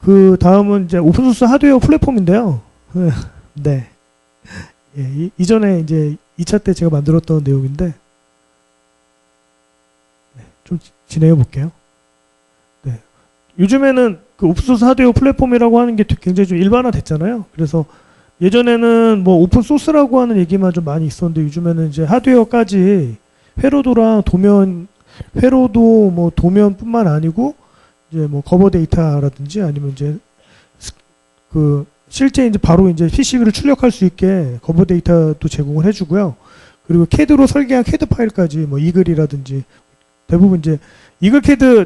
그 다음은 이제 오픈소스 하드웨어 플랫폼인데요. 네. 예, 이전에 이제 2차 때 제가 만들었던 내용인데, 네, 좀 진행해 볼게요. 네. 요즘에는 그 오픈소스 하드웨어 플랫폼이라고 하는 게 굉장히 좀 일반화됐잖아요. 그래서 예전에는 뭐 오픈소스라고 하는 얘기만 좀 많이 있었는데, 요즘에는 이제 하드웨어까지 회로도랑 도면, 회로도 뭐 도면뿐만 아니고 이제 뭐 거버 데이터라든지 아니면 이제 그 실제 이제 바로 이제 PCB를 출력할 수 있게 거버 데이터도 제공을 해주고요. 그리고 CAD로 설계한 CAD 파일까지 뭐 이글이라든지 대부분 이제 이글 CAD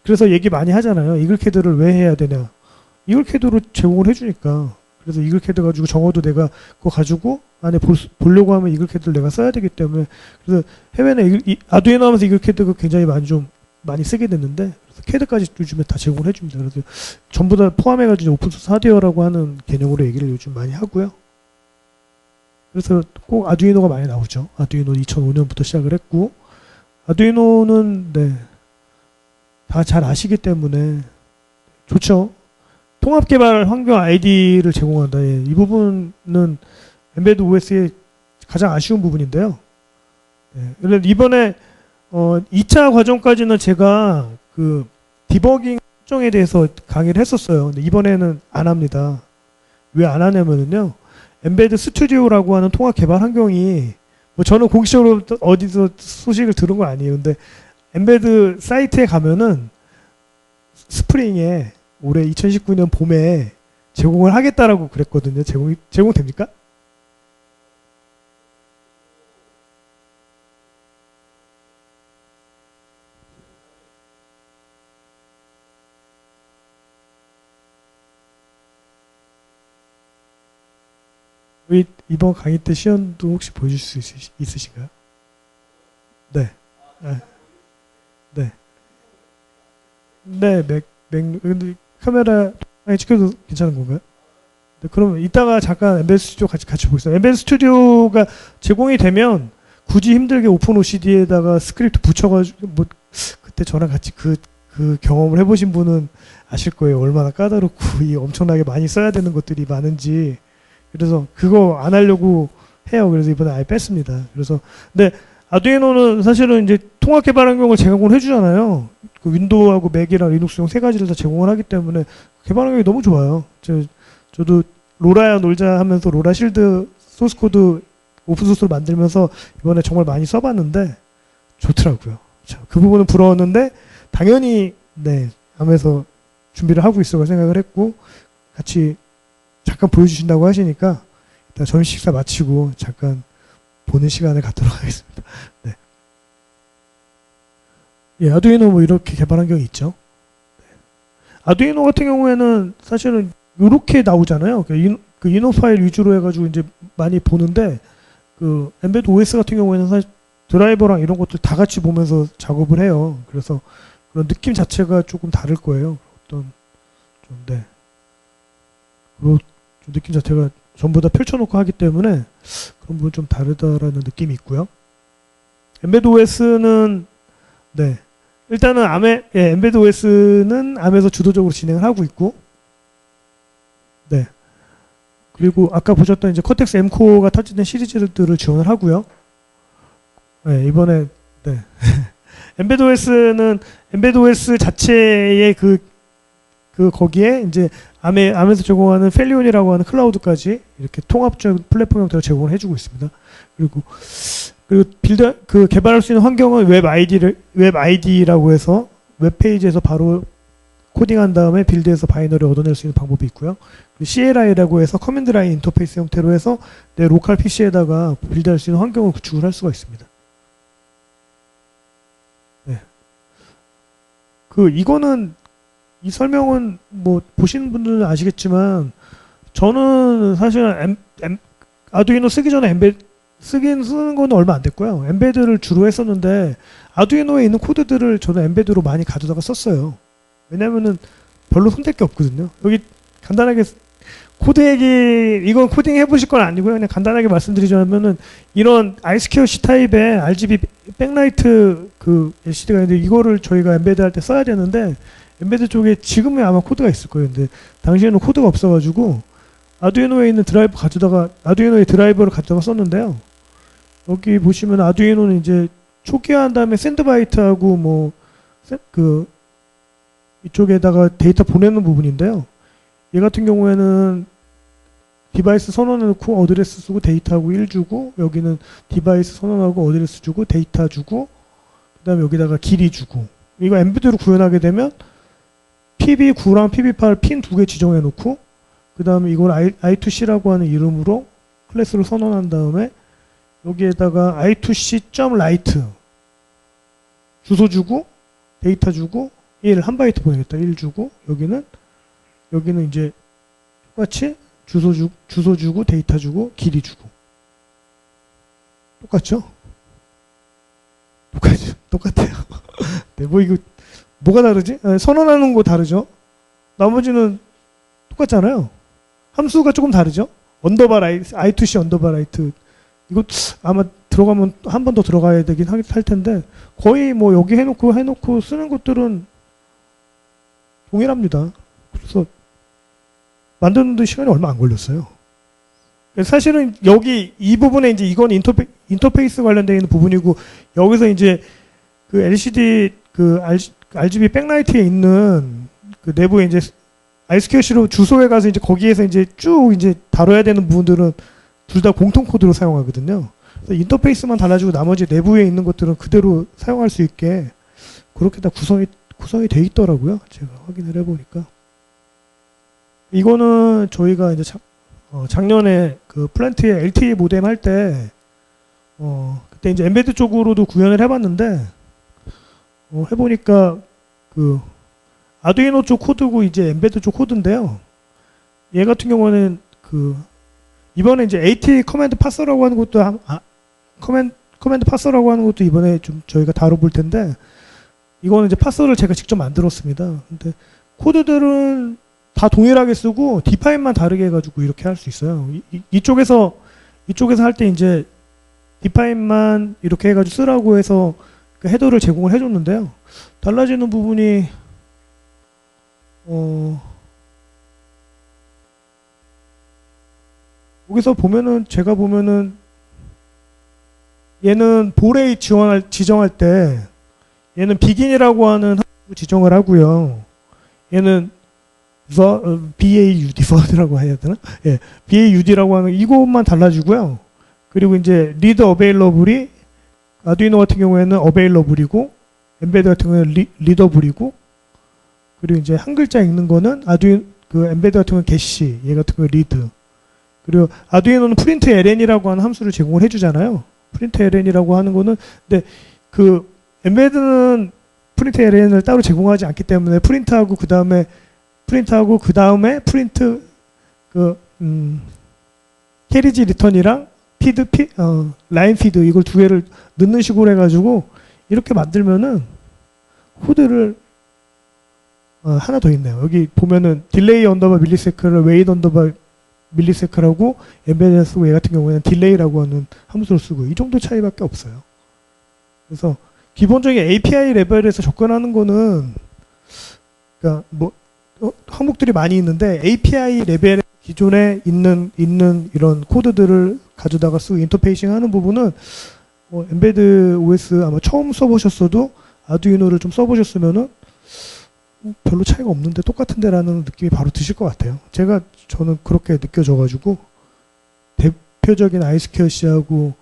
그래서 얘기 많이 하잖아요. 이글 CAD를 왜 해야 되냐? 이글 CAD로 제공을 해주니까. 그래서 이글 CAD 가지고 적어도 내가 그거 가지고 안에 보려고 하면 이글 CAD를 내가 써야 되기 때문에 그래서 해외는 아두이노 하면서 이글 CAD가 굉장히 많이 쓰게 됐는데 그래서 CAD까지 요즘에 다 제공을 해줍니다. 그래서 전부 다 포함해가지고 오픈소스 하드웨어라고 하는 개념으로 얘기를 요즘 많이 하고요. 그래서 꼭 아두이노가 많이 나오죠. 아두이노 2005년부터 시작을 했고 아두이노는 네, 다 잘 아시기 때문에 좋죠. 통합개발 환경 아이디를 제공한다. 예, 이 부분은 엠베드 OS의 가장 아쉬운 부분인데요. 예, 이번에 2차 과정까지는 제가 그 디버깅 설정에 대해서 강의를 했었어요. 근데 이번에는 안 합니다. 왜 안 하냐면요. 엠베드 스튜디오라고 하는 통합 개발 환경이 뭐 저는 공식적으로 어디서 소식을 들은 거 아니에요. 근데 엠베드 사이트에 가면은 스프링에 올해 2019년 봄에 제공을 하겠다라고 그랬거든요. 제공됩니까? 이번 강의 때 시연도 혹시 보여줄 수 있으신가요? 네. 아, 네. 네, 근데 카메라에 찍혀도 괜찮은 건가요? 네, 그러면 이따가 잠깐 엠베드 스튜디오 같이 보겠습니다. 엠베드 스튜디오가 제공이 되면 굳이 힘들게 오픈 OCD에다가 스크립트 붙여가지고, 뭐, 그때 저랑 같이 그 경험을 해보신 분은 아실 거예요. 얼마나 까다롭고, 이 엄청나게 많이 써야 되는 것들이 많은지. 그래서 그거 안 하려고 해요. 그래서 이번에 아예 뺐습니다. 그래서, 근데 아두이노는 사실은 이제 통합 개발 환경을 제공을 해주잖아요. 그 윈도우하고 맥이랑 리눅스용 세 가지를 다 제공을 하기 때문에 개발 환경이 너무 좋아요. 저도 로라야 놀자 하면서 로라 실드 소스 코드 오픈소스로 만들면서 이번에 정말 많이 써봤는데 좋더라고요. 그 부분은 부러웠는데 당연히 네 하면서 준비를 하고 있어서 생각을 했고 같이 잠깐 보여주신다고 하시니까 일단 점심 식사 마치고 잠깐 보는 시간을 갖도록 하겠습니다. 네. 예, 아두이노 뭐 이렇게 개발 환경이 있죠. 네. 아두이노 같은 경우에는 사실은 이렇게 나오잖아요. 그 이노 파일 위주로 해가지고 이제 많이 보는데 그 엠베드 OS 같은 경우에는 사실 드라이버랑 이런 것들 다 같이 보면서 작업을 해요. 그래서 그런 느낌 자체가 조금 다를 거예요. 어떤 좀 네. 그리고 좀 느낌 자체가 전부 다 펼쳐놓고 하기 때문에 그런 부분 좀 다르다라는 느낌이 있고요. 엠베드 OS는 네 일단은 엠베드 OS는 암에서 주도적으로 진행을 하고 있고 네 그리고 아까 보셨던 이제 커텍스 M4가 탑재된 시리즈들을 지원을 하고요. 네 이번에 네 엠베드 OS는 엠베드 OS 자체의 거기에 이제 암에서 제공하는 펠리온이라고 하는 클라우드까지 이렇게 통합적 플랫폼 형태로 제공을 해주고 있습니다. 그리고 개발할 수 있는 환경은 웹 아이디라고 해서 웹 페이지에서 바로 코딩한 다음에 빌드에서 바이너리 얻어낼 수 있는 방법이 있고요. 그리고 CLI라고 해서 커맨드 라인 인터페이스 형태로 해서 내 로컬 PC에다가 빌드할 수 있는 환경을 구축을 할 수가 있습니다. 네. 이거는 이 설명은 뭐 보시는 분들은 아시겠지만 저는 사실 아두이노 쓰기 전에 쓰는 건 얼마 안 됐고요. 엠베드를 주로 했었는데 아두이노에 있는 코드들을 저는 엠베드로 많이 가져다가 썼어요. 왜냐면은 별로 손댈 게 없거든요. 여기 간단하게 코드 얘기 이건 코딩 해보실 건 아니고요. 그냥 간단하게 말씀드리자면은 이런 I2C 타입의 RGB 백라이트 그 LCD가 있는데 이거를 저희가 엠베드 할 때 써야 되는데 엠베드 쪽에 지금은 아마 코드가 있을 거예요. 근데 당시에는 코드가 없어가지고 아두이노에 있는 드라이버 가져다가 아두이노의 드라이버를 가져다가 썼는데요. 여기 보시면 아두이노는 이제 초기화한 다음에 샌드바이트하고 뭐 그 이쪽에다가 데이터 보내는 부분인데요. 얘 같은 경우에는 디바이스 선언해놓고 어드레스 쓰고 데이터하고 1 주고, 여기는 디바이스 선언하고 어드레스 주고 데이터 주고, 그 다음에 여기다가 길이 주고. 이거 엠베드로 구현하게 되면 PB9랑 PB8 핀 2개 지정해 놓고, 그 다음에 이걸 I2C라고 하는 이름으로 클래스를 선언한 다음에 여기에다가 I2C.write 주소 주고 데이터 주고 1 바이트 보내겠다. 1 주고, 여기는 이제 똑같이 주소 주고 데이터 주고 길이 주고. 똑같죠? 똑같아요. 네, 뭐 이거 뭐가 다르지? 선언하는 거 다르죠? 나머지는 똑같잖아요. 함수가 조금 다르죠? 언더바 I2C 언더바 라이트. 이거 아마 들어가면 한 번 더 들어가야 되긴 할 텐데, 거의 뭐 여기 해놓고 쓰는 것들은 동일합니다. 그래서 만드는데 시간이 얼마 안 걸렸어요. 사실은 여기 이 부분에 이제 이건 인터페이스 관련되어 있는 부분이고, 여기서 이제 그 LCD 그 RGB 백라이트에 있는 그 내부에 이제 I2C로 주소에 가서 이제 거기에서 이제 쭉 이제 다뤄야 되는 부분들은 둘 다 공통 코드로 사용하거든요. 그래서 인터페이스만 달라지고 나머지 내부에 있는 것들은 그대로 사용할 수 있게 그렇게 다 구성이 돼 있더라고요. 제가 확인을 해보니까. 이거는 저희가 이제 작년에 그 플랜트에 LTE 모뎀 할 때 그때 이제 엠베드 쪽으로도 구현을 해봤는데, 해보니까 그 아두이노 쪽 코드고 이제 엠베드 쪽 코드인데요. 얘 같은 경우는 그 이번에 이제 AT 커맨드 파서라고 하는 것도 커맨드 파서라고 하는 것도 이번에 좀 저희가 다뤄볼 텐데, 이거는 이제 파서를 제가 직접 만들었습니다. 근데 코드들은 다 동일하게 쓰고 디파인만 다르게 해가지고 이렇게 할 수 있어요. 이쪽에서 할 때 이제 디파인만 이렇게 해가지고 쓰라고 해서 그 헤더를 제공을 해줬는데요. 달라지는 부분이 여기서 보면은 제가 보면은 얘는 볼레이 지정할 때 얘는 비긴이라고 하는 지정을 하고요. 얘는 BAUD, 버드라고 해야 되나? 예, BAUD라고 하는 이것만 달라지고요. 그리고 이제 리드 어베일러블이 아두이노 같은 경우에는 어베일러블이고, 엠베드 같은 경우에는 리더블이고, 그리고 이제 한 글자 읽는 거는 그 엠베드 같은 경우는 게시, 얘 같은 경우는 리드. 그리고 아두이노는 프린트 ln이라고 하는 함수를 제공을 해주잖아요. 프린트 ln이라고 하는 거는, 근데 그 엠베드는 프린트 ln을 따로 제공하지 않기 때문에 프린트하고 그 다음에 프린트 캐리지 리턴이랑 라인 피드 이걸 두 개를 넣는 식으로 해가지고 이렇게 만들면은 코드를 하나 더 있네요. 여기 보면은 딜레이 언더바 밀리세크를 웨이트 언더바 밀리세크라고 엠베드에 쓰고, 얘 같은 경우에는 딜레이라고 하는 함수를 쓰고, 이 정도 차이밖에 없어요. 그래서 기본적인 API 레벨에서 접근하는 거는, 그러니까 뭐 항목들이 많이 있는데 API 레벨에 기존에 있는 이런 코드들을 가져다가 쓰고 인터페이싱 하는 부분은 엠베드 OS 아마 처음 써보셨어도 아두이노를 좀 써보셨으면은 별로 차이가 없는데 똑같은데라는 느낌이 바로 드실 것 같아요. 저는 그렇게 느껴져가지고 대표적인 I2C하고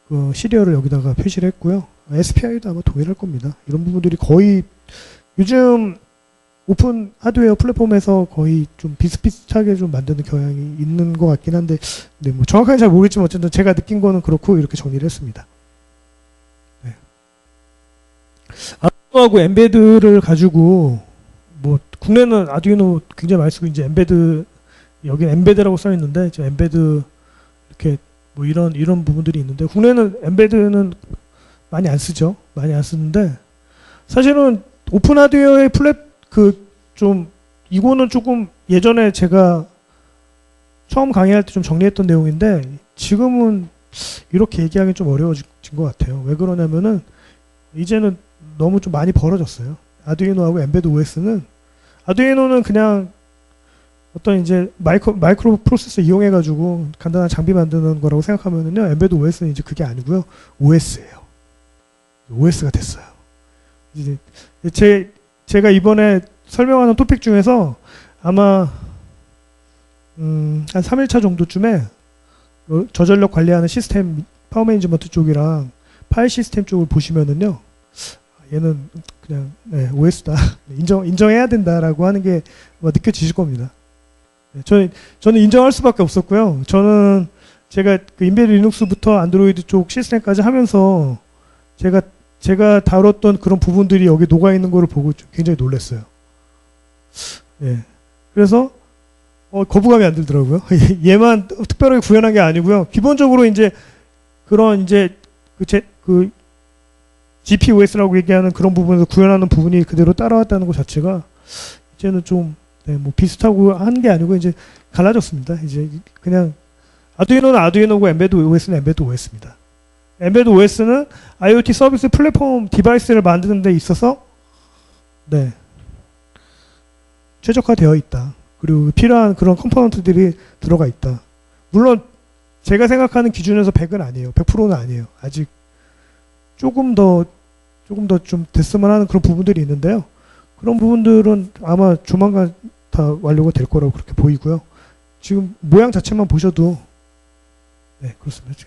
그 시리얼을 여기다가 표시를 했고요. SPI도 아마 동일할 겁니다. 이런 부분들이 거의 요즘 오픈 하드웨어 플랫폼에서 거의 좀 비슷비슷하게 좀 만드는 경향이 있는 것 같긴 한데, 네, 뭐 정확하게 잘 모르겠지만 어쨌든 제가 느낀 거는 그렇고 이렇게 정리를 했습니다. 네. 아두이노하고 엠베드를 가지고 뭐 국내는 아두이노 굉장히 많이 쓰고, 이제 엠베드 여기 엠베드라고 써 있는데 지금 엠베드 이렇게 뭐 이런 부분들이 있는데, 국내는 엠베드는 많이 안 쓰죠. 많이 안 쓰는데, 사실은 오픈 하드웨어의 이거는 조금 예전에 제가 처음 강의할 때 좀 정리했던 내용인데, 지금은 이렇게 얘기하기 좀 어려워진 것 같아요. 왜 그러냐면은 이제는 너무 좀 많이 벌어졌어요. 아두이노하고 엠베드 OS는 아두이노는 그냥 어떤 이제 마이크로 프로세서 이용해가지고 간단한 장비 만드는 거라고 생각하면은요, 엠베드 OS는 이제 그게 아니고요, OS예요. OS가 됐어요. 이제 제가 이번에 설명하는 토픽 중에서 아마 한 3일차 정도쯤에 저전력 관리하는 시스템 파워 매니지먼트 쪽이랑 파일 시스템 쪽을 보시면은요, 얘는 그냥 OS다 인정해야 된다라고 하는 게 느껴지실 겁니다. 저는 인정할 수밖에 없었고요. 저는 제가 그 인베드 리눅스부터 안드로이드 쪽 시스템까지 하면서 제가 다뤘던 그런 부분들이 여기 녹아 있는 거를 보고 굉장히 놀랐어요. 예. 그래서 거부감이 안 들더라고요. 얘만 특별하게 구현한 게 아니고요. 기본적으로 이제 그런 이제 그 GPOS라고 얘기하는 그런 부분에서 구현하는 부분이 그대로 따라왔다는 것 자체가 이제는 좀 뭐 비슷하고 한 게 아니고 이제 갈라졌습니다. 이제 그냥 아두이노는 아두이노고 엠베드 OS는 엠베드 OS입니다. 엠베드 OS는 IoT 서비스 플랫폼 디바이스를 만드는 데 있어서 최적화되어 있다. 그리고 필요한 그런 컴포넌트들이 들어가 있다. 물론 제가 생각하는 기준에서 100은 아니에요. 100%는 아니에요. 아직 조금 더 좀 됐으면 하는 그런 부분들이 있는데요. 그런 부분들은 아마 조만간 다 완료가 될 거라고 그렇게 보이고요. 지금 모양 자체만 보셔도 그렇습니다.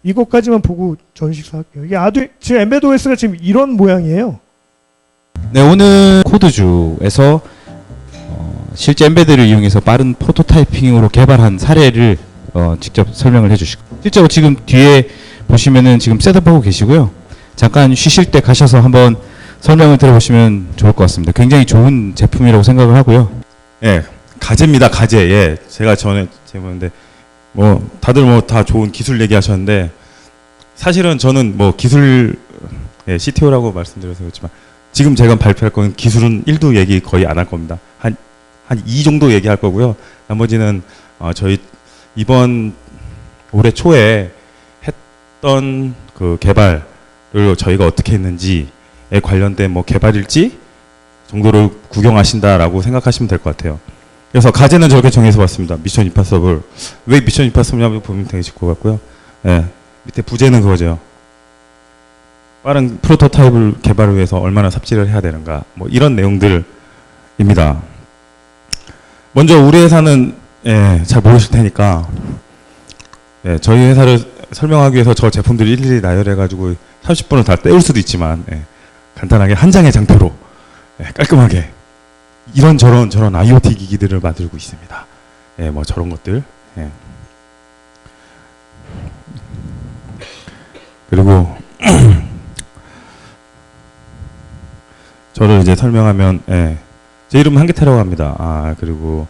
이것까지만 보고 전식사할게요. 이게 지금 엠베드 OS가 지금 이런 모양이에요. 네, 오늘 코드주에서 실제 엠베드를 이용해서 빠른 프로토타이핑으로 개발한 사례를 직접 설명을 해주시고, 실제로 지금 뒤에 보시면은 지금 셋업하고 계시고요. 잠깐 쉬실 때 가셔서 한번 설명을 들어보시면 좋을 것 같습니다. 굉장히 좋은 제품이라고 생각을 하고요. 예, 가제입니다. 가제. 예, 제가 전에 제보는데 다들 다 좋은 기술 얘기하셨는데, 사실은 저는 기술 CTO라고 말씀드려서 그렇지만 지금 제가 발표할 건 기술은 1도 얘기 거의 안 할 겁니다. 한 2 정도 얘기할 거고요. 나머지는 저희 이번 올해 초에 했던 그 개발을 저희가 어떻게 했는지에 관련된 개발일지 정도를 구경하신다라고 생각하시면 될 것 같아요. 그래서 과제는 저렇게 정해서 봤습니다. 미션 임파서블. 왜 미션 임파서블이냐고 보면 되실 것 같고요. 예, 밑에 부제는 그거죠. 빠른 프로토타입을 개발을 위해서 얼마나 삽질을 해야 되는가. 이런 내용들입니다. 먼저 우리 회사는 잘 모르실 테니까 저희 회사를 설명하기 위해서 저 제품들을 일일이 나열해가지고 30분을 다 때울 수도 있지만 간단하게 한 장의 장표로 깔끔하게 이런저런 IoT 기기들을 만들고 있습니다. 저런 것들. 그리고 저를 이제 설명하면 제 이름은 한계태라고 합니다. 그리고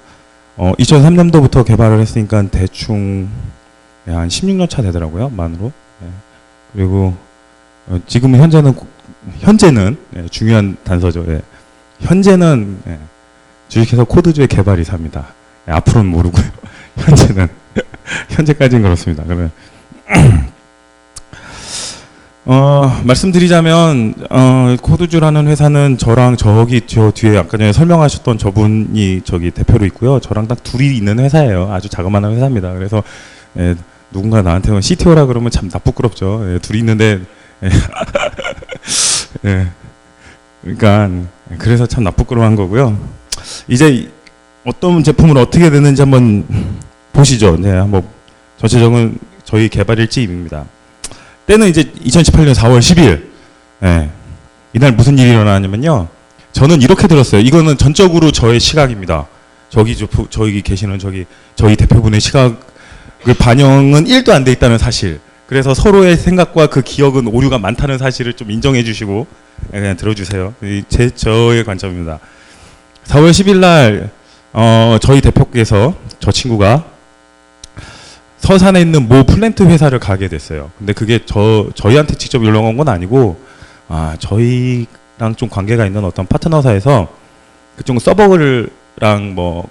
2003년도부터 개발을 했으니까 대충 한 16년 차 되더라고요. 만으로. 그리고 지금 현재는 중요한 단서죠. 현재는 주식회사 코드주의 개발 이사입니다. 앞으로는 모르고요. 현재까지는 그렇습니다. 그러면 말씀드리자면 코드주라는 회사는 저랑 저 뒤에 아까 전에 설명하셨던 저분이 저기 대표로 있고요. 저랑 딱 둘이 있는 회사예요. 아주 자그마한 회사입니다. 그래서 누군가 나한테 CTO라 그러면 참 부끄럽죠. 둘이 있는데 그러니까 그래서 참 부끄러워한 거고요. 이제 어떤 제품을 어떻게 되는지 한번 보시죠. 한번 전체적인 저희 개발일지입니다. 때는 이제 2018년 4월 10일. 이날 무슨 일이 일어나냐면요. 저는 이렇게 들었어요. 이거는 전적으로 저의 시각입니다. 저기 계시는 저희 대표분의 시각을 반영은 1도 안 돼 있다는 사실. 그래서 서로의 생각과 그 기억은 오류가 많다는 사실을 좀 인정해 주시고 그냥 들어주세요. 저의 관점입니다. 4월 10일 날 저희 대표께서 저 친구가 서산에 있는 모 플랜트 회사를 가게 됐어요. 근데 그게 저희한테 직접 연락 온 건 아니고 저희랑 좀 관계가 있는 어떤 파트너사에서 그쪽 서버랑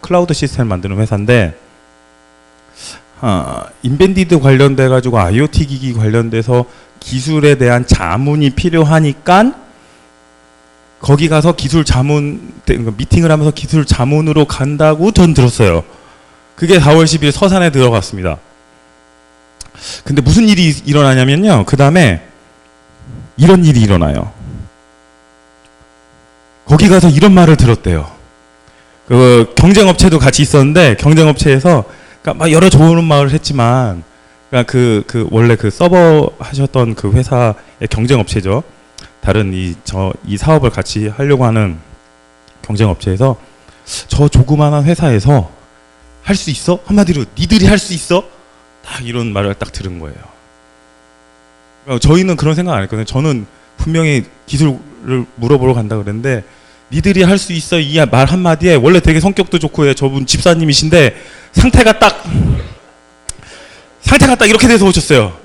클라우드 시스템을 만드는 회사인데 인벤디드 관련돼 가지고 IoT 기기 관련돼서 기술에 대한 자문이 필요하니까 거기 가서 기술 자문 미팅을 하면서 기술 자문으로 간다고 전 들었어요. 그게 4월 10일 서산에 들어갔습니다. 근데 무슨 일이 일어나냐면요. 그 다음에 이런 일이 일어나요. 거기 가서 이런 말을 들었대요. 그 경쟁업체도 같이 있었는데 경쟁업체에서 그러니까 막 여러 좋은 말을 했지만 그러니까 그 원래 그 서버 하셨던 그 회사의 경쟁업체죠. 다른 이 사업을 같이 하려고 하는 경쟁업체에서 저 조그마한 회사에서 할 수 있어? 한마디로 니들이 할 수 있어? 딱 이런 말을 딱 들은 거예요. 그러니까 저희는 그런 생각 안 했거든요. 저는 분명히 기술을 물어보러 간다 그랬는데 니들이 할 수 있어 이 말 한마디에 원래 되게 성격도 좋고 저분 집사님이신데 상태가 딱 이렇게 돼서 오셨어요.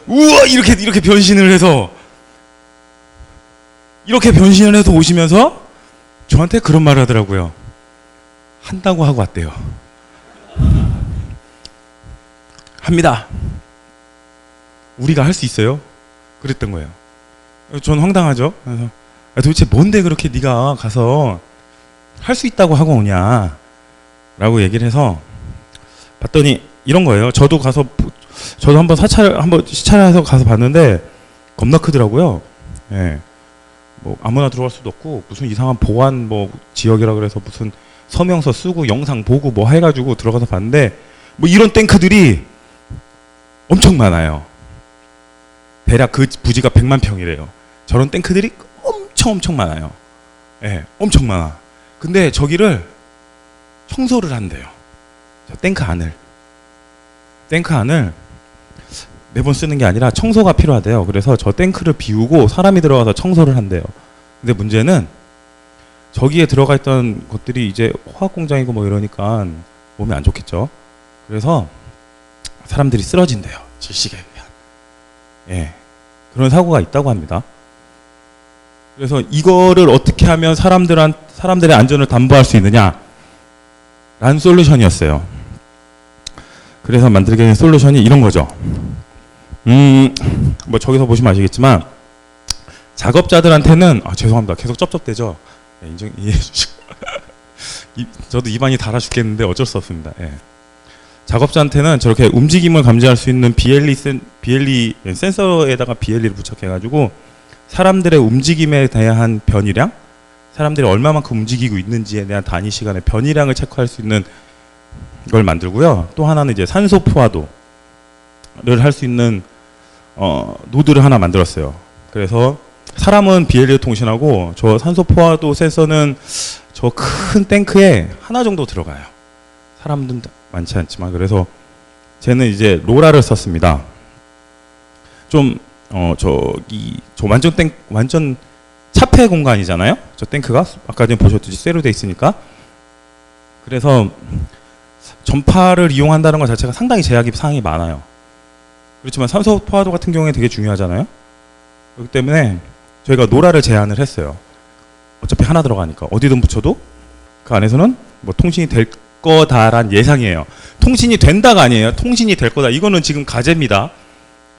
우와 이렇게 변신을 해서 오시면서 저한테 그런 말을 하더라고요. 한다고 하고 왔대요. 합니다. 우리가 할 수 있어요? 그랬던 거예요. 전 황당하죠. 그래서 도대체 뭔데 그렇게 네가 가서 할 수 있다고 하고 오냐 라고 얘기를 해서 봤더니 이런 거예요. 저도 한번 시찰해서 가서 봤는데 겁나 크더라고요. 예. 뭐 아무나 들어갈 수도 없고 무슨 이상한 보안 뭐 지역이라 그래서 무슨 서명서 쓰고 영상 보고 뭐 해가지고 들어가서 봤는데 뭐 이런 탱크들이 엄청 많아요. 대략 그 부지가 100만 평이래요. 저런 탱크들이 엄청 많아요. 예, 엄청 많아. 근데 저기를 청소를 한대요. 저 탱크 안을 매번 쓰는 게 아니라 청소가 필요하대요. 그래서 저 탱크를 비우고 사람이 들어가서 청소를 한대요. 근데 문제는 저기에 들어가 있던 것들이 이제 화학 공장이고 뭐 이러니까 몸에 안 좋겠죠. 그래서 사람들이 쓰러진대요. 질식에 의한. 예. 그런 사고가 있다고 합니다. 그래서 이거를 어떻게 하면 사람들의 안전을 담보할 수 있느냐 라는 솔루션이었어요. 그래서 만들게 된 솔루션이 이런 거죠. 뭐 저기서 보시면 아시겠지만 작업자들한테는 죄송합니다. 계속 쩝쩝대죠. 예, 이해해 주시고 저도 입안이 달아 죽겠는데 어쩔 수 없습니다. 예. 작업자한테는 저렇게 움직임을 감지할 수 있는 BLE 센서에다가 BLE를 부착해가지고 사람들의 움직임에 대한 변이량, 사람들이 얼마만큼 움직이고 있는지에 대한 단위 시간의 변이량을 체크할 수 있는 걸 만들고요. 또 하나는 이제 산소 포화도를 할 수 있는 노드를 하나 만들었어요. 그래서 사람은 BLE 통신하고 저 산소 포화도 센서는 저 큰 탱크에 하나 정도 들어가요. 사람들은 많지 않지만. 그래서 쟤는 이제 로라를 썼습니다. 저 완전 차폐 공간이잖아요. 저 탱크가 아까 전에 보셨듯이 쇠로 돼 있으니까. 그래서 전파를 이용한다는 것 자체가 상당히 제약이 사항이 많아요. 그렇지만 산소 포화도 같은 경우에 되게 중요하잖아요. 그렇기 때문에 저희가 노라를 제안을 했어요. 어차피 하나 들어가니까 어디든 붙여도 그 안에서는 뭐 통신이 될 거다란 예상이에요. 통신이 된다가 아니에요. 통신이 될 거다. 이거는 지금 가제입니다.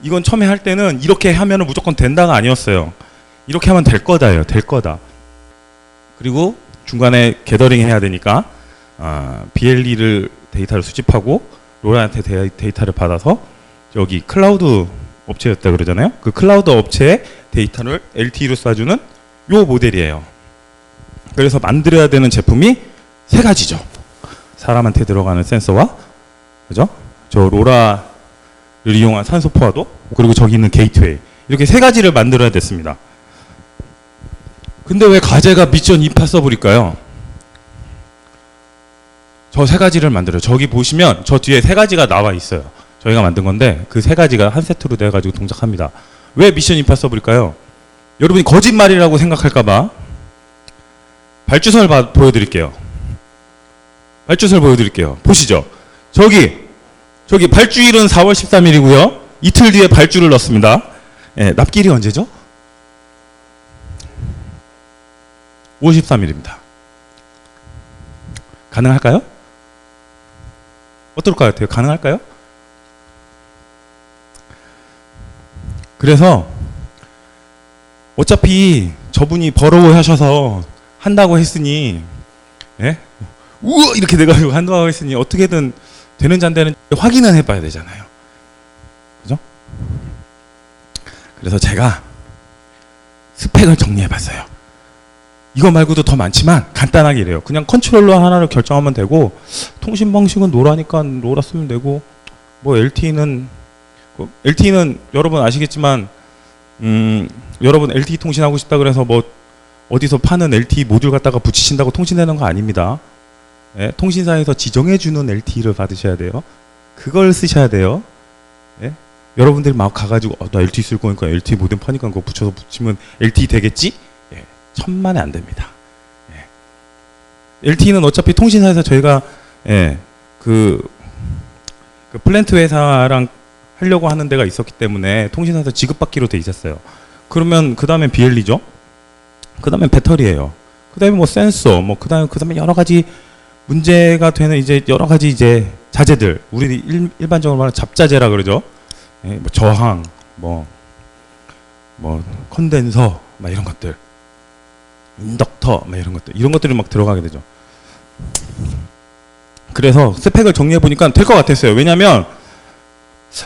이건 처음에 할 때는 이렇게 하면은 무조건 된다가 아니었어요. 이렇게 하면 될 거다예요. 될 거다. 그리고 중간에 게더링 해야 되니까 BLE를 데이터를 수집하고 로라한테 데이터를 받아서 여기 클라우드 업체였다 그러잖아요. 그 클라우드 업체의 데이터를 LTE로 쏴주는 요 모델이에요. 그래서 만들어야 되는 제품이 세 가지죠. 사람한테 들어가는 센서와 그죠? 저 로라를 이용한 산소 포화도 그리고 저기 있는 게이트웨이 이렇게 세 가지를 만들어야 됐습니다. 근데 왜 가제가 미션 임파서블일까요? 저 세 가지를 만들어요. 저기 보시면 저 뒤에 세 가지가 나와 있어요. 저희가 만든 건데 그 세 가지가 한 세트로 돼가지고 동작합니다. 왜 미션 임파서블일까요? 여러분이 거짓말이라고 생각할까봐 발주선을 보여드릴게요. 발주선을 보여드릴게요. 보시죠. 저기 발주일은 4월 13일이고요. 이틀 뒤에 발주를 넣습니다. 예, 납기일이 언제죠? 5월 13일입니다. 가능할까요? 어떨 것 같아요? 가능할까요? 그래서 어차피 저분이 버러워하셔서 한다고 했으니, 예? 우와 이렇게 돼가지고 한다고 했으니 어떻게든 되는지 안 되는지 확인은 해봐야 되잖아요. 그죠? 그래서 제가 스펙을 정리해봤어요. 이거 말고도 더 많지만 간단하게 이래요. 그냥 컨트롤러 하나를 결정하면 되고, 통신 방식은 로라니까 로라 쓰면 되고, 뭐 LTE는 여러분 아시겠지만 여러분 LTE 통신하고 싶다 그래서 뭐 어디서 파는 LTE 모듈 갖다가 붙이신다고 통신되는 거 아닙니다. 예, 통신사에서 지정해주는 LTE를 받으셔야 돼요. 그걸 쓰셔야 돼요. 예? 여러분들이 막 가가지고 나 LTE 쓸 거니까 LTE 모뎀 파니까 그거 붙이면 LTE 되겠지? 예, 천만에 안 됩니다. 예. LTE는 어차피 통신사에서 저희가 그 플랜트 회사랑 하려고 하는 데가 있었기 때문에 통신사에서 지급받기로 돼 있었어요. 그러면 그 다음에 BLE죠. 그 다음에 배터리예요. 그 다음에 뭐 센서, 뭐 그 다음에 여러 가지 문제가 되는 이제 여러 가지 이제 자재들, 우리 일반적으로 말하는 잡자재라 그러죠. 예, 뭐 저항, 뭐 컨덴서, 막 이런 것들, 인덕터, 막 이런 것들이 막 들어가게 되죠. 그래서 스펙을 정리해 보니까 될 것 같았어요. 왜냐하면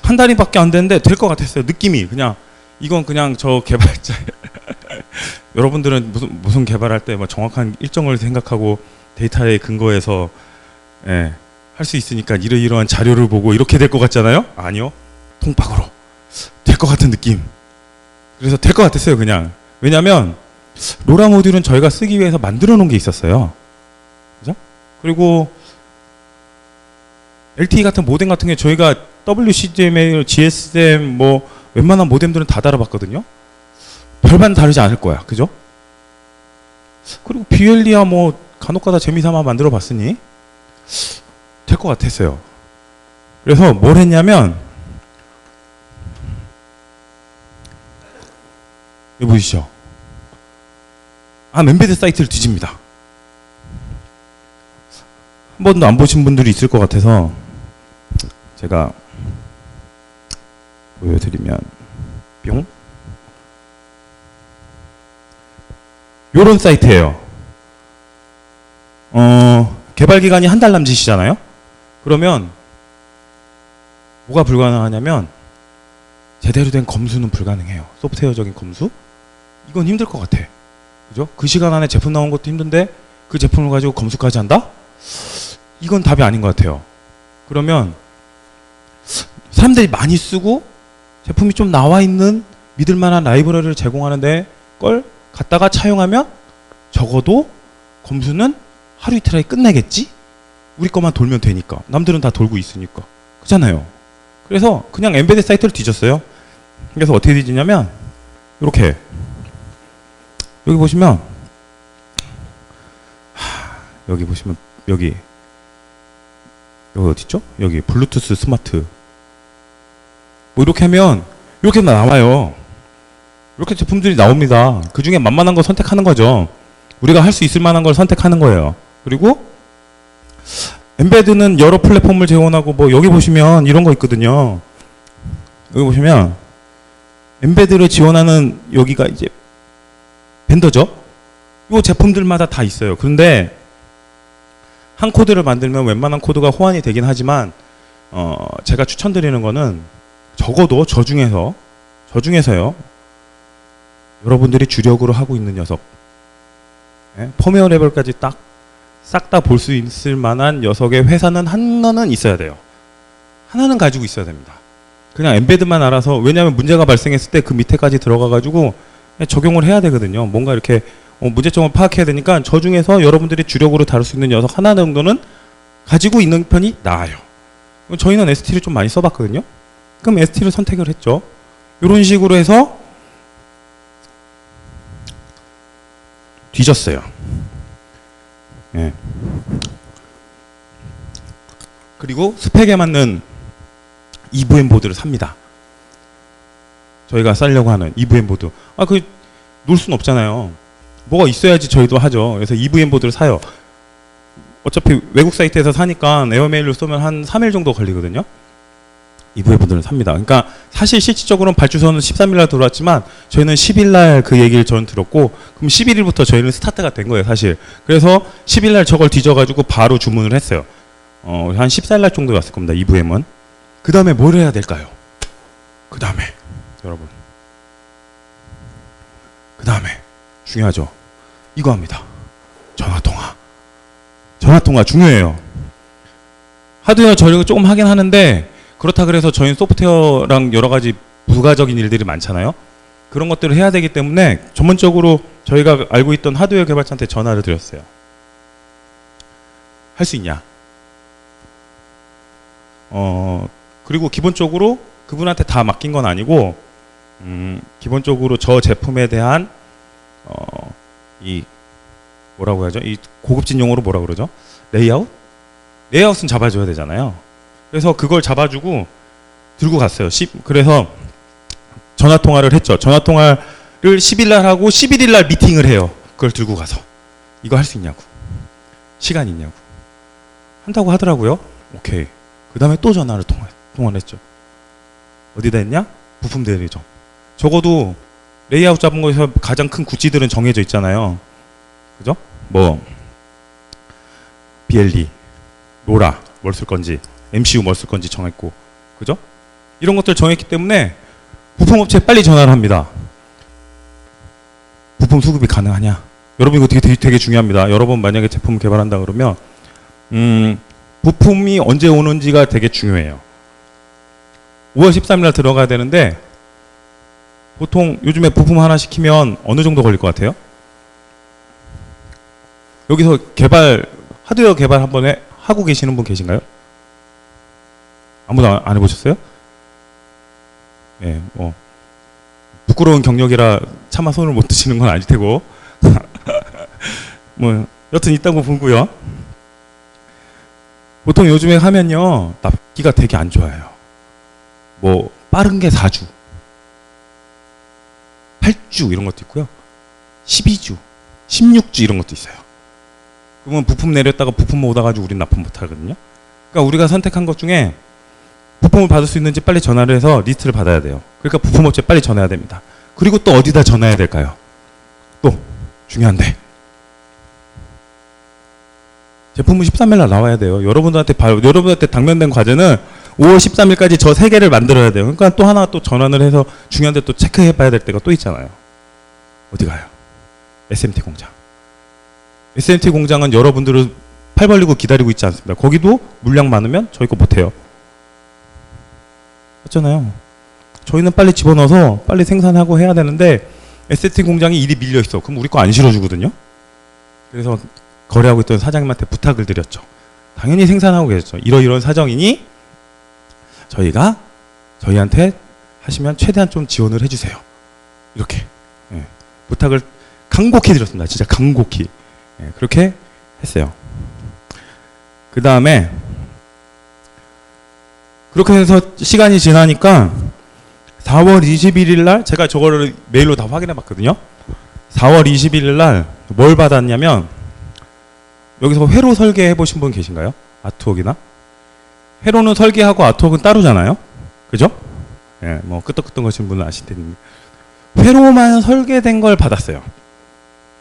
한 달이밖에 안 됐는데 될 것 같았어요. 느낌이 그냥 이건 그냥 저 개발자 여러분들은 무슨 개발할 때 뭐 정확한 일정을 생각하고 데이터에 근거해서 할 수 있으니까 이러이러한 자료를 보고 이렇게 될 것 같잖아요. 아니요, 통박으로 될 것 같은 느낌. 그래서 될 것 같았어요. 그냥 왜냐하면 로라 모듈은 저희가 쓰기 위해서 만들어 놓은 게 있었어요. 그죠? 그리고 LTE 같은 모뎀 같은 게 저희가 WCDMA, GSM 뭐 웬만한 모뎀들은 다 달아봤거든요. 별반 다르지 않을 거야. 그죠? 그리고 BLE야 뭐 간혹가다 재미삼아 만들어 봤으니 될 것 같았어요. 그래서 뭘 했냐면 여기 보이시죠? 엠베드 사이트를 뒤집니다. 한 번도 안 보신 분들이 있을 것 같아서 제가 보여드리면 뿅 요런 사이트예요. 개발 기간이 한 달 남짓이잖아요. 그러면 뭐가 불가능하냐면 제대로 된 검수는 불가능해요. 소프트웨어적인 검수? 이건 힘들 것 같아. 그죠? 그 시간 안에 제품 나온 것도 힘든데 그 제품을 가지고 검수까지 한다? 이건 답이 아닌 것 같아요. 그러면 사람들이 많이 쓰고 제품이 좀 나와 있는 믿을 만한 라이브러리를 제공하는데 걸 갖다가 차용하면 적어도 검수는 하루 이틀 안에 끝내겠지? 우리 것만 돌면 되니까. 남들은 다 돌고 있으니까. 그렇잖아요. 그래서 그냥 엠베드 사이트를 뒤졌어요. 그래서 어떻게 뒤지냐면 이렇게 여기 보시면 여기 보시면 여기 어디 있죠? 여기 블루투스 스마트 뭐 이렇게 하면 이렇게 나와요. 이렇게 제품들이 나옵니다. 그 중에 만만한 거 선택하는 거죠. 우리가 할 수 있을 만한 걸 선택하는 거예요. 그리고 엠베드는 여러 플랫폼을 지원하고 뭐 여기 보시면 이런 거 있거든요. 여기 보시면 엠베드를 지원하는 여기가 이제 벤더죠. 이 제품들마다 다 있어요. 그런데 한 코드를 만들면 웬만한 코드가 호환이 되긴 하지만 제가 추천드리는 거는 적어도 저 중에서요. 여러분들이 주력으로 하고 있는 녀석, 펌웨어 레벨까지 딱 싹 다 볼 수 있을 만한 녀석의 회사는 하나는 있어야 돼요. 하나는 가지고 있어야 됩니다. 그냥 엠베드만 알아서, 왜냐하면 문제가 발생했을 때 그 밑에까지 들어가가지고 적용을 해야 되거든요. 뭔가 이렇게 문제점을 파악해야 되니까 저 중에서 여러분들이 주력으로 다룰 수 있는 녀석 하나 정도는 가지고 있는 편이 나아요. 저희는 ST를 좀 많이 써봤거든요. 그럼 ST를 선택을 했죠. 이런 식으로 해서 뒤졌어요. 예. 그리고 스펙에 맞는 EVM 보드를 삽니다. 저희가 쓰려고 하는 EVM 보드. 놓을 수는 없잖아요. 뭐가 있어야지 저희도 하죠. 그래서 EVM 보드를 사요. 어차피 외국 사이트에서 사니까 에어메일로 쏘면 한 3일 정도 걸리거든요. 이부회분들은 삽니다. 그러니까 사실 실질적으로는 발주서는 13일 날 들어왔지만 저희는 10일 날 그 얘기를 저는 들었고, 그럼 11일부터 저희는 스타트가 된 거예요, 사실. 그래서 10일 날 저걸 뒤져가지고 바로 주문을 했어요. 한 14일 날 정도에 왔을 겁니다, 이부회는. 그 다음에 뭘 해야 될까요? 그 다음에 여러분, 그 다음에 중요하죠. 이거 합니다. 전화통화. 전화통화 중요해요. 하드웨어 저희가 조금 하긴 하는데, 그렇다 그래서 저희는 소프트웨어랑 여러 가지 부가적인 일들이 많잖아요. 그런 것들을 해야 되기 때문에 전문적으로 저희가 알고 있던 하드웨어 개발자한테 전화를 드렸어요. 할 수 있냐? 그리고 기본적으로 그분한테 다 맡긴 건 아니고, 기본적으로 저 제품에 대한 이 뭐라고 하죠? 이 고급진 용어로 뭐라고 그러죠? 레이아웃? 레이아웃은 잡아줘야 되잖아요. 그래서 그걸 잡아주고 들고 갔어요. 그래서 전화 통화를 했죠. 전화 통화를 10일 날 하고 11일 날 미팅을 해요. 그걸 들고 가서 이거 할 수 있냐고, 시간 있냐고. 한다고 하더라고요. 오케이. 그 다음에 또 전화를 통화를 했죠. 어디다 했냐? 부품 대리점. 적어도 레이아웃 잡은 거에서 가장 큰 구찌들은 정해져 있잖아요. 그죠? 뭐 BLD, 로라 뭘 쓸 건지, MCU 뭘 쓸 건지 정했고, 그죠? 이런 것들 정했기 때문에 부품업체에 빨리 전화를 합니다. 부품 수급이 가능하냐? 여러분 이거 되게 중요합니다. 여러분 만약에 제품 개발한다 그러면 부품이 언제 오는지가 되게 중요해요. 5월 13일 날 들어가야 되는데 보통 요즘에 부품 하나 시키면 어느 정도 걸릴 것 같아요? 여기서 하드웨어 개발 한번 하고 계시는 분 계신가요? 아무도 안 해보셨어요? 예, 뭐 부끄러운 경력이라 차마 손을 못 드시는 건 아닐 테고 뭐 여튼 있다고 보고요. 보통 요즘에 하면요 납기가 되게 안 좋아요. 뭐 빠른 게 4주, 8주 이런 것도 있고요, 12주, 16주 이런 것도 있어요. 그러면 부품 내렸다가 부품 못 와가지고 우린 납품 못 하거든요. 그러니까 우리가 선택한 것 중에 부품을 받을 수 있는지 빨리 전화를 해서 리스트를 받아야 돼요. 그러니까 부품업체 빨리 전화해야 됩니다. 그리고 또 어디다 전화해야 될까요? 또 중요한데 제품은 13일 날 나와야 돼요. 여러분한테 당면된 과제는 5월 13일까지 저 3개를 만들어야 돼요. 그러니까 또 하나 또 전환을 해서 중요한데 또 체크해 봐야 될 때가 또 있잖아요. 어디 가요? SMT 공장. SMT 공장은 여러분들을 팔 벌리고 기다리고 있지 않습니다. 거기도 물량 많으면 저희 거 못해요. 맞잖아요. 저희는 빨리 집어넣어서 빨리 생산하고 해야 되는데 SMT 공장이 일이 밀려 있어. 그럼 우리 거 안 실어주거든요. 그래서 거래하고 있던 사장님한테 부탁을 드렸죠. 당연히 생산하고 계셨죠. 이런 사정이니 저희한테 하시면 최대한 좀 지원을 해주세요. 이렇게 부탁을 간곡히 드렸습니다. 진짜 간곡히. 그렇게 했어요. 그 다음에 그렇게 해서 시간이 지나니까 4월 21일 날 제가 저거를 메일로 다 확인해 봤거든요. 4월 21일 날 뭘 받았냐면, 여기서 회로 설계해 보신 분 계신가요? 아트웍이나? 회로는 설계하고 아트웍은 따로잖아요. 그죠? 예, 뭐 끄떡끄떡 하신 분은 아실 텐데 회로만 설계된 걸 받았어요.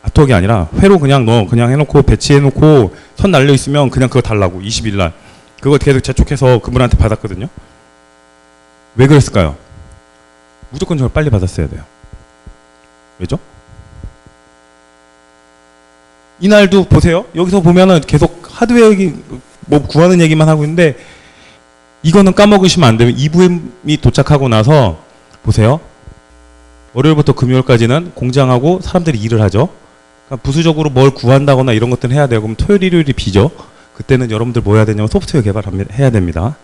아트웍이 아니라 회로 그냥 해놓고 배치해놓고 선 날려 있으면 그냥 그거 달라고 20일 날 그거 계속 재촉해서 그분한테 받았거든요. 왜 그랬을까요? 무조건 저걸 빨리 받았어야 돼요. 왜죠? 이날도 보세요. 여기서 보면은 계속 하드웨어 뭐 구하는 얘기만 하고 있는데, 이거는 까먹으시면 안 돼요. 2부엠이 도착하고 나서 보세요. 월요일부터 금요일까지는 공장하고 사람들이 일을 하죠. 그러니까 부수적으로 뭘 구한다거나 이런 것들은 해야 돼요. 그럼 토요일, 일요일이 비죠. 그때는 여러분들 뭐 해야 되냐면 소프트웨어 개발해야 됩니다.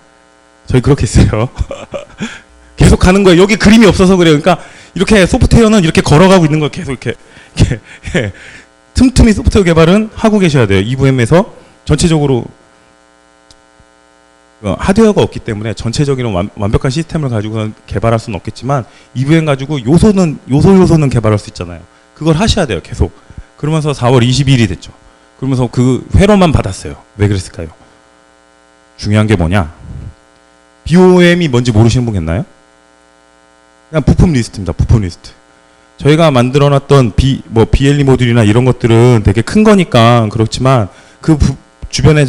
저희 그렇게 했어요. 계속 가는 거예요. 여기 그림이 없어서 그래요. 그러니까 이렇게 소프트웨어는 이렇게 걸어가고 있는 거예요. 계속 이렇게 틈틈이 소프트웨어 개발은 하고 계셔야 돼요. 2부엠에서 전체적으로 하드웨어가 없기 때문에 전체적인 완벽한 시스템을 가지고 개발할 수는 없겠지만 2부엠 가지고 요소는 개발할 수 있잖아요. 그걸 하셔야 돼요. 계속. 그러면서 4월 22일이 됐죠. 그러면서 그 회로만 받았어요. 왜 그랬을까요? 중요한 게 뭐냐? BOM이 뭔지 모르시는 분 있나요? 그냥 부품 리스트입니다. 부품 리스트. 저희가 만들어놨던 BLE 모듈이나 이런 것들은 되게 큰 거니까 그렇지만 그 주변에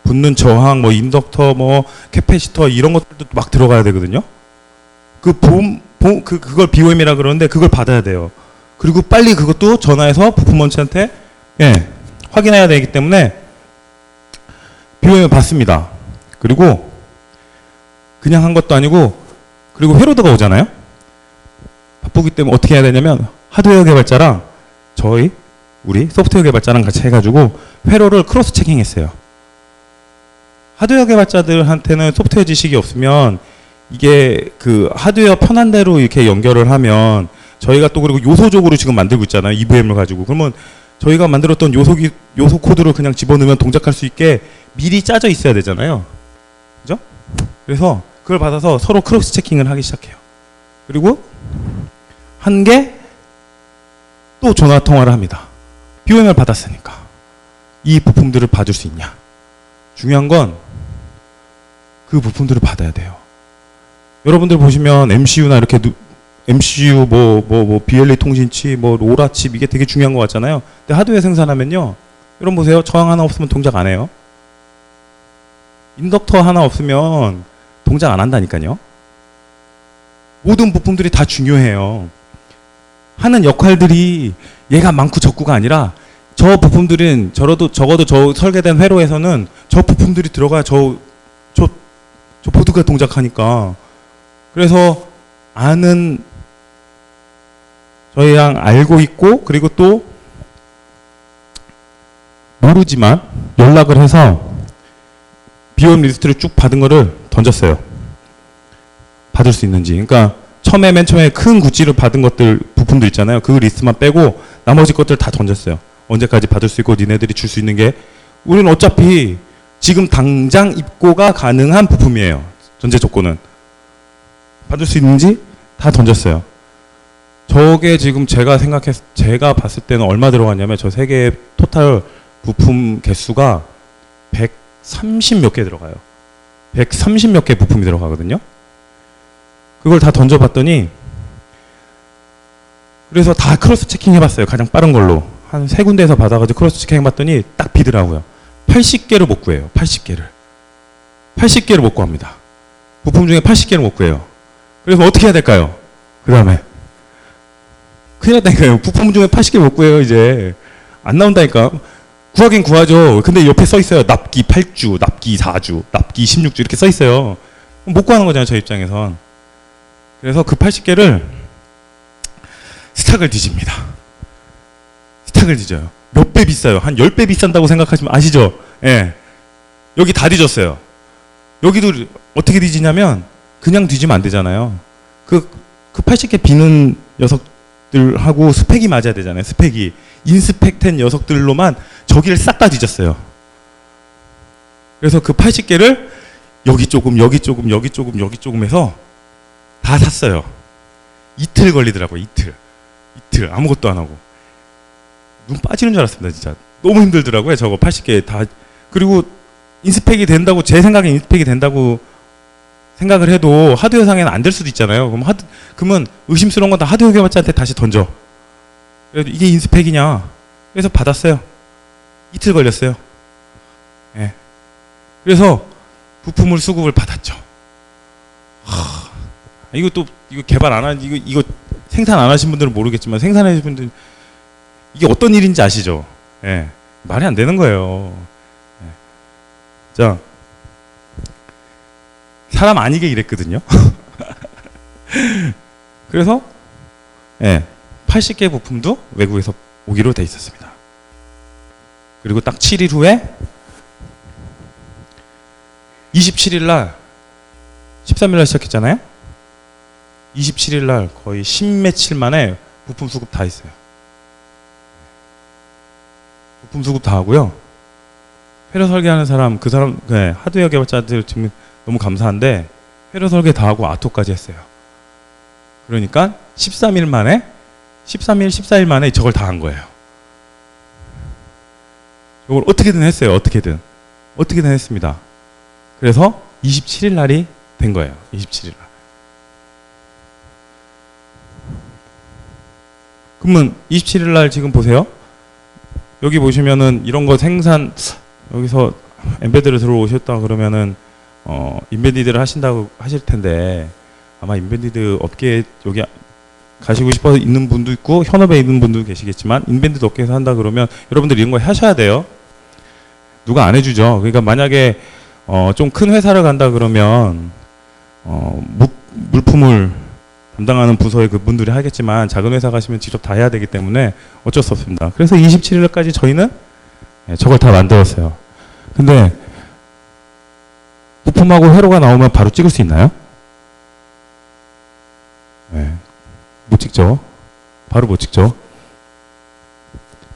붙는 저항, 뭐 인덕터, 뭐 캐패시터 이런 것들도 막 들어가야 되거든요. 그걸 BOM이라 그러는데 그걸 받아야 돼요. 그리고 빨리 그것도 전화해서 부품 원체한테 확인해야 되기 때문에 BOM을 받습니다. 그리고 그냥 한 것도 아니고 그리고 회로드가 오잖아요. 바쁘기 때문에 어떻게 해야 되냐면 하드웨어 개발자랑 우리 소프트웨어 개발자랑 같이 해가지고 회로를 크로스 체킹했어요. 하드웨어 개발자들한테는 소프트웨어 지식이 없으면 이게 그 하드웨어 편한 대로 이렇게 연결을 하면 저희가 또 그리고 요소적으로 지금 만들고 있잖아요. EVM을 가지고. 그러면 저희가 만들었던 요소 코드를 그냥 집어넣으면 동작할 수 있게 미리 짜져 있어야 되잖아요. 그죠? 그래서 그걸 받아서 서로 크로스 체킹을 하기 시작해요. 그리고 한 개 또 전화 통화를 합니다. BOM을 받았으니까 이 부품들을 봐줄 수 있냐. 중요한 건 그 부품들을 받아야 돼요. 여러분들 보시면 MCU나 이렇게 MCU BLE 통신치 로라 칩 이게 되게 중요한 것 같잖아요. 근데 하드웨어 생산하면요. 여러분 보세요. 저항 하나 없으면 동작 안 해요. 인덕터 하나 없으면 동작 안 한다니까요. 모든 부품들이 다 중요해요. 하는 역할들이 얘가 많고 적고가 아니라 저 부품들은 적어도 저 설계된 회로에서는 저 부품들이 들어가야 저 보드가 동작하니까. 그래서 저희랑 알고 있고 그리고 또 모르지만 연락을 해서 BOM 리스트를 쭉 받은 거를 던졌어요. 받을 수 있는지. 그러니까 맨 처음에 큰 구찌를 받은 부품들 있잖아요. 그 리스트만 빼고 나머지 것들 다 던졌어요. 언제까지 받을 수 있고 니네들이 줄 수 있는 게 우리는 어차피 지금 당장 입고가 가능한 부품이에요. 전제 조건은. 받을 수 있는지 다 던졌어요. 저게 지금 제가 봤을 때는 얼마 들어갔냐면 저 세 개의 토탈 부품 개수가 130 몇 개 들어가요. 130 몇 개 부품이 들어가거든요. 그걸 다 던져봤더니 그래서 다 크로스 체킹 해봤어요. 가장 빠른 걸로. 한 3군데에서 받아가지고 크로스 체킹 해봤더니 딱 비더라고요. 80개를 못 구해요. 80개를. 80개를 못 구합니다. 부품 중에 80개를 못 구해요. 그래서 어떻게 해야 될까요? 그 다음에 큰일 났다니까요. 부품 중에 80개 못 구해요. 이제 안 나온다니까. 구하긴 구하죠. 근데 옆에 써 있어요. 납기 8주, 납기 4주, 납기 16주 이렇게 써 있어요. 못 구하는 거잖아요. 저 입장에선. 그래서 그 80개를 스탁을 뒤집니다. 스탁을 뒤져요. 몇 배 비싸요? 한 10배 비싼다고 생각하시면 아시죠? 예. 여기 다 뒤졌어요. 여기도 어떻게 뒤지냐면 그냥 뒤지면 안 되잖아요. 그 80개 비는 녀석들하고 스펙이 맞아야 되잖아요. 스펙이. 인스펙된 녀석들로만 저기를 싹 다 뒤졌어요. 그래서 그 80개를 여기 조금, 여기 조금, 여기 조금, 여기 조금 해서 다 샀어요. 이틀 걸리더라고요. 이틀 아무것도 안 하고. 눈 빠지는 줄 알았습니다. 진짜 너무 힘들더라고요. 저거 80개 다. 그리고 인스펙이 된다고, 제 생각에 인스펙이 된다고 생각을 해도 하드웨어상에는 안 될 수도 있잖아요. 그러면 의심스러운 건 다 하드웨어 개발자한테 다시 던져. 그래도 이게 인스펙이냐. 그래서 받았어요. 이틀 걸렸어요. 예. 그래서 부품을 수급을 받았죠. 이거 개발 안 한, 이거 생산 안 하신 분들은 모르겠지만 생산하신 분들은 이게 어떤 일인지 아시죠? 예. 말이 안 되는 거예요. 예. 자, 사람 아니게 일했거든요. 그래서, 80개 부품도 외국에서 오기로 돼 있었습니다. 그리고 딱 7일 후에 27일 날 13일 날 시작했잖아요. 27일 날 거의 10며칠 만에 부품 수급 다 했어요. 부품 수급 다 하고요. 회로 설계하는 사람, 하드웨어 개발자들 지금 너무 감사한데 회로 설계 다 하고 아토까지 했어요. 그러니까 13일 만에 14일 만에 저걸 다 한 거예요. 이걸 어떻게든 했어요. 어떻게든 했습니다. 그래서 27일 날이 된 거예요. 27일 날. 그러면 27일 날 지금 보세요. 여기 보시면은 이런 거 생산 여기서 엠베드를 들어오셨다 그러면은 인베디드를 하신다고 하실 텐데 아마 인베디드 업계에 여기 가시고 싶어서 있는 분도 있고 현업에 있는 분도 계시겠지만 인베디드 업계에서 한다 그러면 여러분들 이런 거 하셔야 돼요. 누가 안 해주죠. 그러니까 만약에 좀 큰 회사를 간다 그러면 물품을 담당하는 부서의 그분들이 하겠지만 작은 회사 가시면 직접 다 해야 되기 때문에 어쩔 수 없습니다. 그래서 27일까지 저희는 저걸 다 만들었어요. 근데 부품하고 회로가 나오면 바로 찍을 수 있나요? 네, 못 찍죠. 바로 못 찍죠.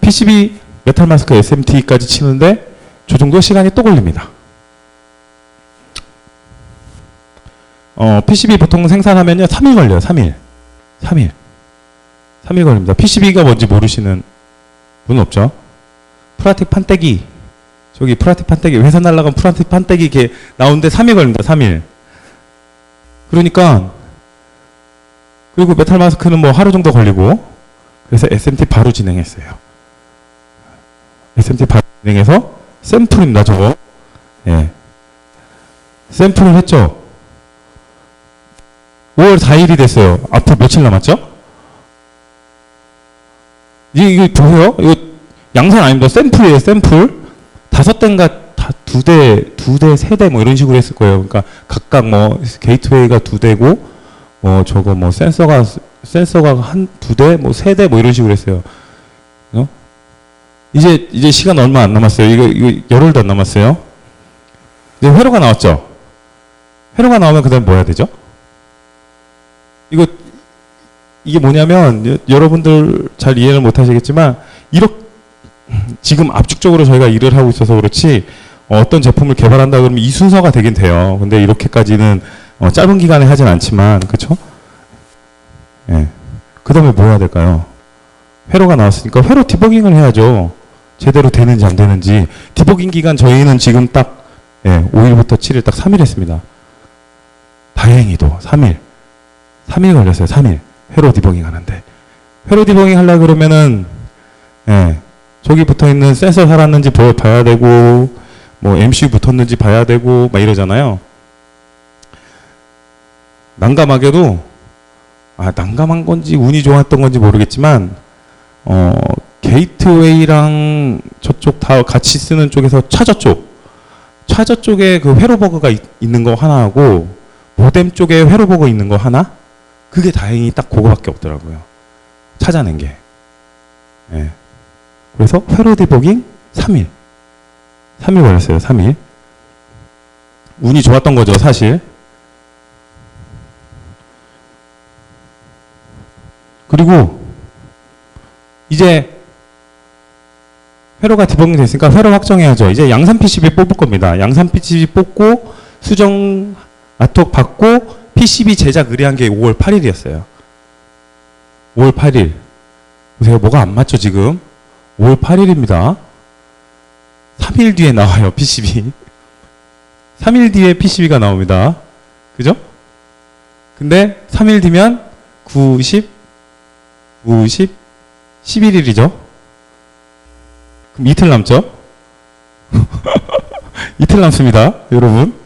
PCB 메탈 마스크 SMT까지 치는데 저 정도 시간이 또 걸립니다. PCB 보통 생산하면요 3일 걸려요. 3일 걸립니다. PCB가 뭔지 모르시는 분 없죠? 프라틱 판때기 저기 프라틱 판때기 회사 날라간 프라틱 판때기 이렇게 나오는데 3일 걸립니다. 3일. 그러니까 그리고 메탈 마스크는 뭐 하루 정도 걸리고 그래서 SMT 바로 진행했어요. SMT 바로 진행해서 샘플입니다. 저거. 예. 샘플을 했죠. 5월 4일이 됐어요. 앞으로 며칠 남았죠? 이거 보세요. 이거 양산 아닙니다. 샘플이에요. 샘플. 5대인가 다 2대, 3대 뭐 이런 식으로 했을 거예요. 그러니까 각각 뭐 게이트웨이가 2대고 뭐 저거 뭐 센서가 한 2대, 뭐 3대 뭐 이런 식으로 했어요. 이제 시간 얼마 안 남았어요. 이거 열흘도 안 남았어요. 이제 회로가 나왔죠. 회로가 나오면 그다음 뭐 해야 되죠? 이게 뭐냐면 여러분들 잘 이해를 못 하시겠지만 지금 압축적으로 저희가 일을 하고 있어서 그렇지 어떤 제품을 개발한다 그러면 이 순서가 되긴 돼요. 근데 이렇게까지는 짧은 기간에 하진 않지만 그렇죠? 예. 그다음에 뭐 해야 될까요? 회로가 나왔으니까 회로 디버깅을 해야죠. 제대로 되는지 안 되는지. 디버깅 기간 저희는 지금 딱 5일부터 7일 딱 3일 했습니다. 다행히도 3일 걸렸어요. 3일. 회로 디버깅 하는데. 회로 디버깅 하려고 그러면은 저기 붙어 있는 센서 살았는지 봐야 되고 뭐 MCU 붙었는지 봐야 되고 막 이러잖아요. 난감하게도 난감한 건지 운이 좋았던 건지 모르겠지만 게이트웨이랑 저쪽 다 같이 쓰는 쪽에서 차저 쪽에 그 회로버그가 있는 거 하나하고 모뎀 쪽에 회로버그 있는 거 하나 그게 다행히 딱 그거밖에 없더라고요. 찾아낸 게. 예. 그래서 회로 디버깅 3일 걸렸어요. 3일. 운이 좋았던 거죠, 사실. 그리고 이제 회로가 디버깅 됐으니까 회로 확정해야죠. 이제 양산 PCB 뽑을 겁니다. 양산 PCB 뽑고 수정 아톡 받고 PCB 제작 의뢰한 게 5월 8일이었어요. 5월 8일. 보세요. 뭐가 안 맞죠, 지금? 5월 8일입니다. 3일 뒤에 나와요, PCB. 3일 뒤에 PCB가 나옵니다. 그죠? 근데 3일 뒤면 9, 10, 11일이죠? 그럼 이틀 남죠? 이틀 남습니다, 여러분.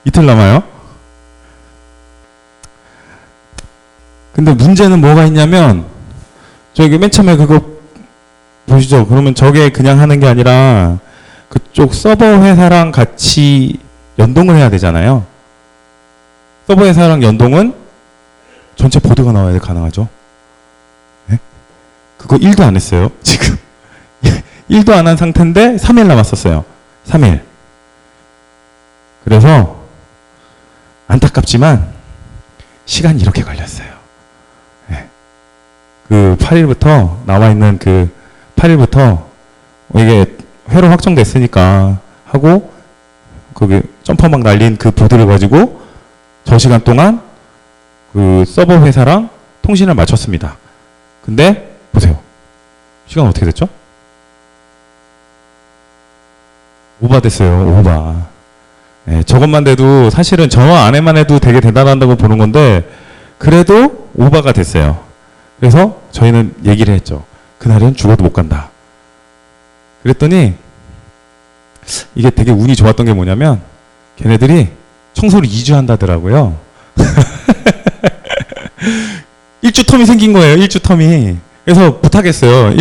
이틀 남아요. 근데 문제는 뭐가 있냐면 저기 맨 처음에 그거 보시죠. 그러면 저게 그냥 하는 게 아니라 그쪽 서버 회사랑 같이 연동을 해야 되잖아요. 서버 회사랑 연동은 전체 보드가 나와야 가능하죠. 네? 그거 1도 안 했어요. 지금 1도 안 한 상태인데 3일 남았었어요. 3일. 그래서 안타깝지만 시간이 이렇게 걸렸어요. 그 8일부터 나와 있는 그 8일부터 이게 회로 확정됐으니까 하고 거기 점퍼막 날린 그 보드를 가지고 저 시간 동안 그 서버 회사랑 통신을 마쳤습니다. 근데 보세요. 시간 어떻게 됐죠? 오바 됐어요. 오바. 예, 저것만 돼도 사실은 저 안에만 해도 되게 대단하다고 보는 건데 그래도 오버가 됐어요. 그래서 저희는 얘기를 했죠. 그날은 죽어도 못 간다. 그랬더니 이게 되게 운이 좋았던 게 뭐냐면 걔네들이 청소를 2주 한다더라고요. 1주 텀이 생긴 거예요. 1주 텀이. 그래서 못하겠어요.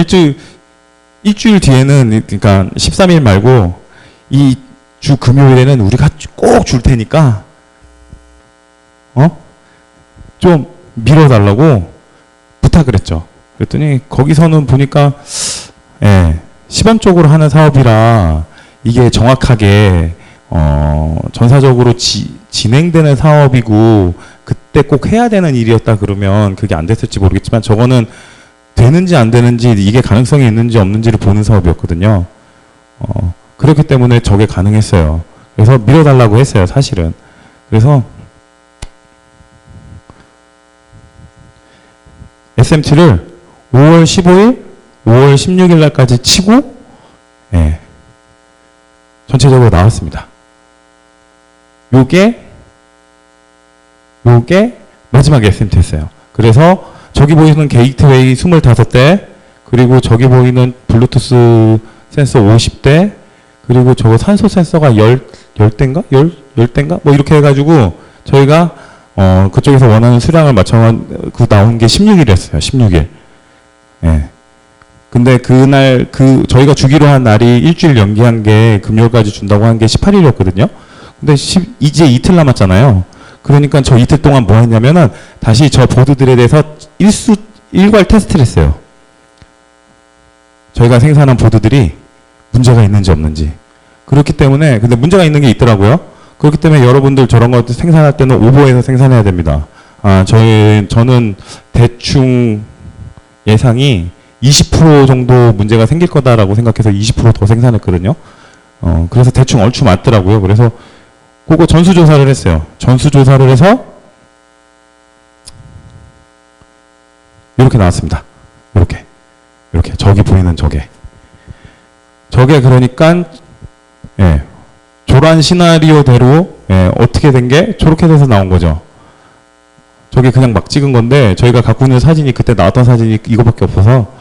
일주일 뒤에는 그러니까 13일 말고 이 주 금요일에는 우리가 꼭 줄 테니까 좀 밀어달라고 부탁을 했죠. 그랬더니 거기서는 보니까 시범적으로 하는 사업이라 이게 정확하게 전사적으로 진행되는 사업이고 그때 꼭 해야 되는 일이었다 그러면 그게 안 됐을지 모르겠지만 저거는 되는지 안 되는지 이게 가능성이 있는지 없는지를 보는 사업이었거든요. 그렇기 때문에 저게 가능했어요. 그래서 밀어달라고 했어요, 사실은. 그래서 SMT를 5월 15일, 5월 16일 날까지 치고 전체적으로 나왔습니다. 요게 마지막 SMT였어요. 그래서 저기 보이는 게이트웨이 25대, 그리고 저기 보이는 블루투스 센서 50대, 그리고 저거 산소 센서가 10대인가? 10대인가? 뭐 이렇게 해가지고 저희가 그쪽에서 원하는 수량을 맞춰간 나온 게 16일이었어요. 16일. 예. 근데 그날 저희가 주기로 한 날이 일주일 연기한 게 금요일까지 준다고 한 게 18일이었거든요. 근데 이제 이틀 남았잖아요. 그러니까 저 이틀 동안 뭐 했냐면은 다시 저 보드들에 대해서 일괄 테스트를 했어요. 저희가 생산한 보드들이 문제가 있는지 없는지. 그렇기 때문에 근데 문제가 있는 게 있더라고요. 그렇기 때문에 여러분들 저런 거 생산할 때는 오버해서 생산해야 됩니다. 저는 대충 예상이 20% 정도 문제가 생길 거다라고 생각해서 20% 더 생산했거든요. 그래서 대충 얼추 맞더라고요. 그래서 그거 전수조사를 했어요. 전수조사를 해서 이렇게 나왔습니다. 이렇게 저기 보이는 저게 그러니까 조란 시나리오대로 어떻게 된 게 저렇게 돼서 나온 거죠. 저게 그냥 막 찍은 건데 저희가 갖고 있는 사진이 그때 나왔던 사진이 이거밖에 없어서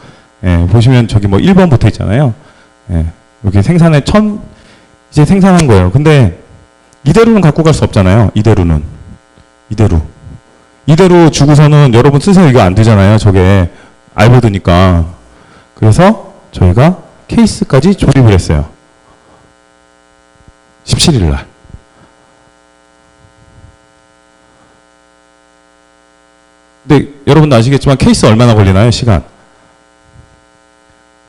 보시면 저기 뭐 1번 붙어 있잖아요. 여기 이제 생산한 거예요. 근데 이대로는 갖고 갈 수 없잖아요. 이대로 주고서는 여러분 쓰세요 이거 안 되잖아요. 저게 알보드니까. 그래서 저희가 케이스까지 조립을 했어요. 17일 날. 근데 여러분도 아시겠지만 케이스 얼마나 걸리나요? 시간.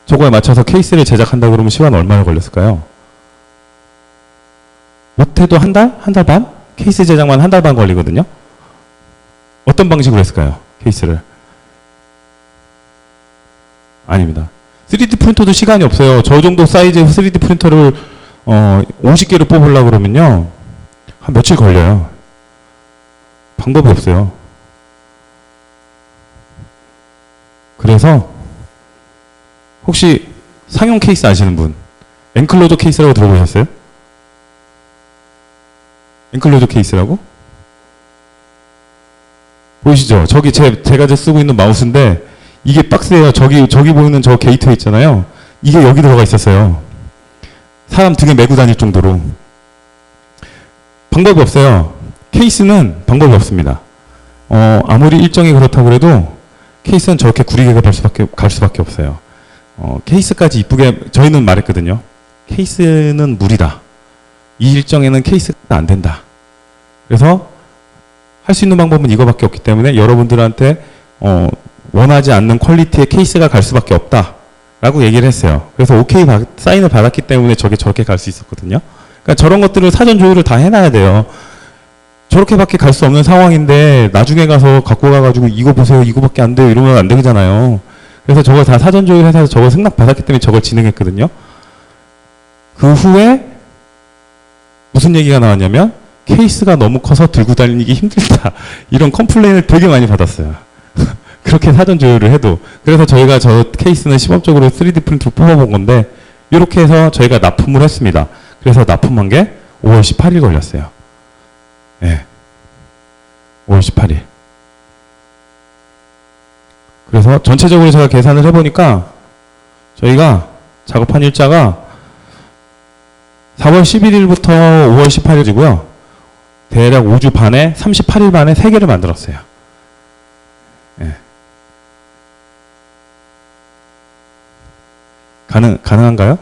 저거에 맞춰서 케이스를 제작한다 그러면 시간 얼마나 걸렸을까요? 못해도 한 달? 한 달 반? 케이스 제작만 한 달 반 걸리거든요. 어떤 방식으로 했을까요? 케이스를. 아닙니다. 3D 프린터도 시간이 없어요. 저 정도 사이즈의 3D 프린터를 50개를 뽑으려고 그러면요. 한 며칠 걸려요. 방법이 없어요. 그래서 혹시 상용 케이스 아시는 분? 엔클로저 케이스라고 들어보셨어요? 엔클로저 케이스라고? 보이시죠? 저기 제가 쓰고 있는 마우스인데 이게 박스예요. 저기 보이는 저 게이트웨이 있잖아요. 이게 여기 들어가 있었어요. 사람 등에 메고 다닐 정도로. 방법이 없어요. 케이스는 방법이 없습니다. 아무리 일정이 그렇다고 해도 케이스는 저렇게 구리게 갈 수밖에 없어요. 케이스까지 이쁘게 저희는 말했거든요. 케이스는 무리다. 이 일정에는 케이스가 안 된다. 그래서 할 수 있는 방법은 이거밖에 없기 때문에 여러분들한테 원하지 않는 퀄리티의 케이스가 갈 수밖에 없다 라고 얘기를 했어요. 그래서 오케이 사인을 받았기 때문에 저게 저렇게 갈 수 있었거든요. 그러니까 저런 것들을 사전 조율을 다 해놔야 돼요. 저렇게밖에 갈 수 없는 상황인데 나중에 가서 갖고 가가지고 이거 보세요 이거밖에 안 돼요 이러면 안 되잖아요. 그래서 저걸 다 사전 조율해서 저걸 승낙 받았기 때문에 저걸 진행했거든요. 그 후에 무슨 얘기가 나왔냐면 케이스가 너무 커서 들고 다니기 힘들다 이런 컴플레인을 되게 많이 받았어요. 그렇게 사전 조율을 해도. 그래서 저희가 저 케이스는 시범적으로 3D 프린트로 뽑아본 건데 이렇게 해서 저희가 납품을 했습니다. 그래서 납품한 게 5월 18일 걸렸어요. 예. 5월 18일. 그래서 전체적으로 제가 계산을 해보니까 저희가 작업한 일자가 4월 11일부터 5월 18일이고요. 대략 5주 반에 38일 만에 3개를 만들었어요. 예. 가능한가요?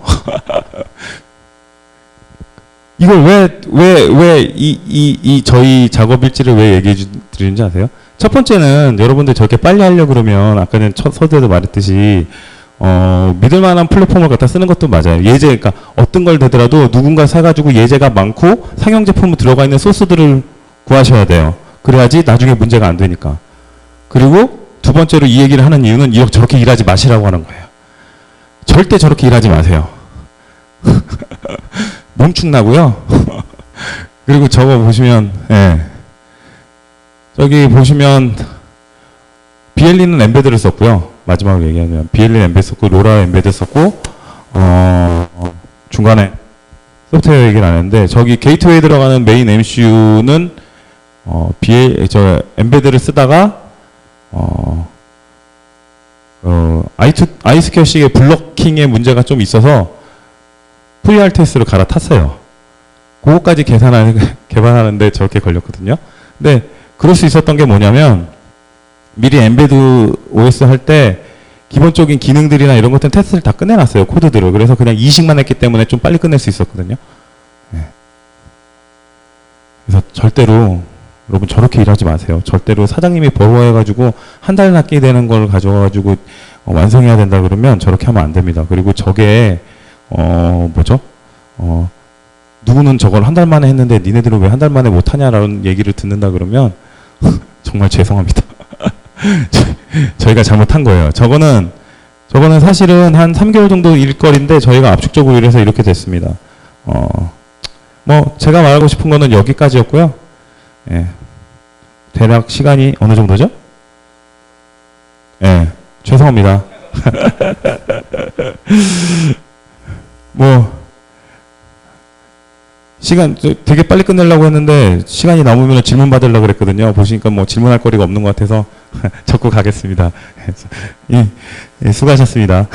이걸 왜 저희 작업 일지를 왜 얘기해 드리는지 아세요? 첫 번째는 여러분들 저렇게 빨리 하려고 그러면 아까는 서두에도 말했듯이 믿을 만한 플랫폼을 갖다 쓰는 것도 맞아요. 예제, 그러니까 어떤 걸 되더라도 누군가 사가지고 예제가 많고 상용 제품으로 들어가 있는 소스들을 구하셔야 돼요. 그래야지 나중에 문제가 안 되니까. 그리고 두 번째로 이 얘기를 하는 이유는 저렇게 일하지 마시라고 하는 거예요. 절대 저렇게 일하지 마세요. 멈춘다고요? 그리고 저거 보시면, 예. 저기 보시면, 비엘리는 엠베드를 썼고요. 마지막으로 얘기하면, 비엘리는 엠베드 썼고, 로라 엠베드 썼고, 중간에 소프트웨어 얘기를 안 했는데, 저기 게이트웨이 들어가는 메인 MCU는, 엠베드를 쓰다가, 아이스퀘어식의 블로킹에 문제가 좀 있어서 FreeRTS를 갈아탔어요. 그거까지 개발하는데 저렇게 걸렸거든요. 근데 그럴 수 있었던 게 뭐냐면 미리 엠베드 OS 할 때 기본적인 기능들이나 이런 것들은 테스트를 다 끝내놨어요. 코드들을. 그래서 그냥 이식만 했기 때문에 좀 빨리 끝낼 수 있었거든요. 네. 그래서 절대로 여러분 저렇게 일하지 마세요. 절대로 사장님이 버거워해가지고 한 달 납기 되는 걸 가져와가지고 완성해야 된다 그러면 저렇게 하면 안 됩니다. 그리고 저게 누구는 저걸 한 달 만에 했는데 니네들은 왜 한 달 만에 못하냐라는 얘기를 듣는다 그러면 정말 죄송합니다. 저희가 잘못한 거예요. 저거는 사실은 한 3개월 정도 일거리인데 저희가 압축적으로 일해서 이렇게 됐습니다. 제가 말하고 싶은 거는 여기까지였고요. 예. 대략 시간이 어느 정도죠? 예. 죄송합니다. 시간 되게 빨리 끝내려고 했는데 시간이 남으면 질문 받으려고 그랬거든요. 보시니까 질문할 거리가 없는 것 같아서 적고 가겠습니다. 수고하셨습니다.